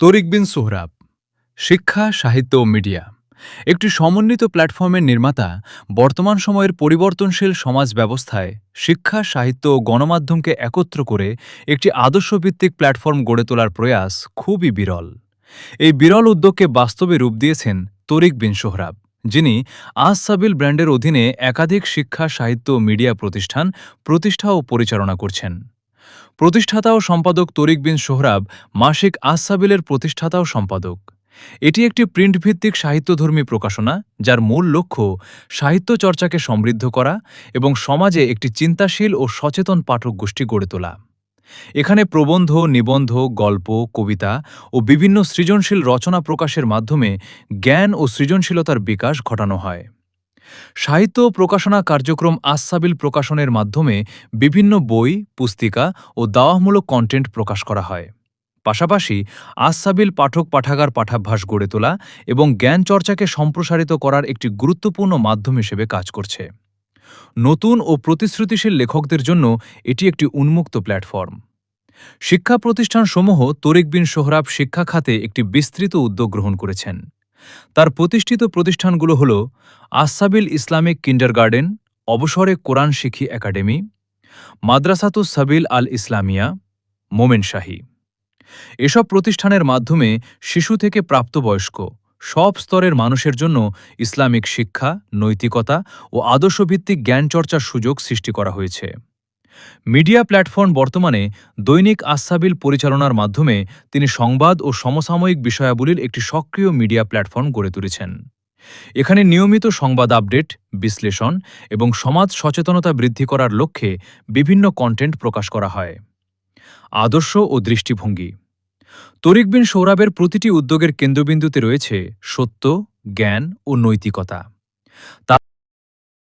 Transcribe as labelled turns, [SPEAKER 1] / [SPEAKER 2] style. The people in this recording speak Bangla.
[SPEAKER 1] তরিক বিন সোহরাব শিক্ষা, সাহিত্য ও মিডিয়া একটি সমন্বিত প্ল্যাটফর্মের নির্মাতা। বর্তমান সময়ের পরিবর্তনশীল সমাজ ব্যবস্থায় শিক্ষা, সাহিত্য ও গণমাধ্যমকে একত্র করে একটি আদর্শভিত্তিক প্ল্যাটফর্ম গড়ে তোলার প্রয়াস খুবই বিরল। এই বিরল উদ্যোগকে বাস্তবে রূপ দিয়েছেন তরিক বিন সোহরাব, যিনি আজ সাবিল ব্র্যান্ডের অধীনে একাধিক শিক্ষা, সাহিত্য ও মিডিয়া প্রতিষ্ঠান প্রতিষ্ঠা ও পরিচালনা করছেন। প্রতিষ্ঠাতা ও সম্পাদক তরিক বিন সোহরাব মাসিক আজ সাবিলের প্রতিষ্ঠাতা ও সম্পাদক। এটি একটি প্রিন্টভিত্তিক সাহিত্যধর্মী প্রকাশনা, যার মূল লক্ষ্য সাহিত্য চর্চাকে সমৃদ্ধ করা এবং সমাজে একটি চিন্তাশীল ও সচেতন পাঠক গোষ্ঠী গড়ে তোলা। এখানে প্রবন্ধ, নিবন্ধ, গল্প, কবিতা ও বিভিন্ন সৃজনশীল রচনা প্রকাশের মাধ্যমে জ্ঞান ও সৃজনশীলতার বিকাশ ঘটানো হয়। সাহিত্য ও প্রকাশনা কার্যক্রম আজ সাবিল প্রকাশনের মাধ্যমে বিভিন্ন বই, পুস্তিকা ও দাওয়াহমূলক কন্টেন্ট প্রকাশ করা হয়। পাশাপাশি আজ সাবিল পাঠক পাঠাগার পাঠাভ্যাস গড়ে তোলা এবং জ্ঞান চর্চাকে সম্প্রসারিত করার একটি গুরুত্বপূর্ণ মাধ্যম হিসেবে কাজ করছে। নতুন ও প্রতিশ্রুতিশীল লেখকদের জন্য এটি একটি উন্মুক্ত প্ল্যাটফর্ম। শিক্ষা প্রতিষ্ঠানসমূহ তরিক বিন সোহরাব শিক্ষা খাতে একটি বিস্তৃত উদ্যোগ গ্রহণ করেছেন। তার প্রতিষ্ঠিত প্রতিষ্ঠানগুলো হল আজ সাবিল ইসলামিক কিন্ডারগার্টেন, অবসরে কোরআন শিখি একাডেমি, মাদ্রাসাতুস সাবিল আল ইসলামিয়া, মোমেন শাহী। এসব প্রতিষ্ঠানের মাধ্যমে শিশু থেকে প্রাপ্তবয়স্ক সব স্তরের মানুষের জন্য ইসলামিক শিক্ষা, নৈতিকতা ও আদর্শভিত্তিক জ্ঞানচর্চার সুযোগ সৃষ্টি করা হয়েছে। মিডিয়া প্ল্যাটফর্ম বর্তমানে দৈনিক আজ সাবিল পরিচালনার মাধ্যমে তিনি সংবাদ ও সমসাময়িক বিষয়াবলীর একটি সক্রিয় মিডিয়া প্ল্যাটফর্ম গড়ে তুলেছেন। এখানে নিয়মিত সংবাদ আপডেট, বিশ্লেষণ এবং সমাজ সচেতনতা বৃদ্ধি করার লক্ষ্যে বিভিন্ন কন্টেন্ট প্রকাশ করা হয়। আদর্শ ও দৃষ্টিভঙ্গি। তরিক বিন সোহরাবের প্রতিটি উদ্যোগের কেন্দ্রবিন্দুতে রয়েছে সত্য, জ্ঞান ও নৈতিকতা।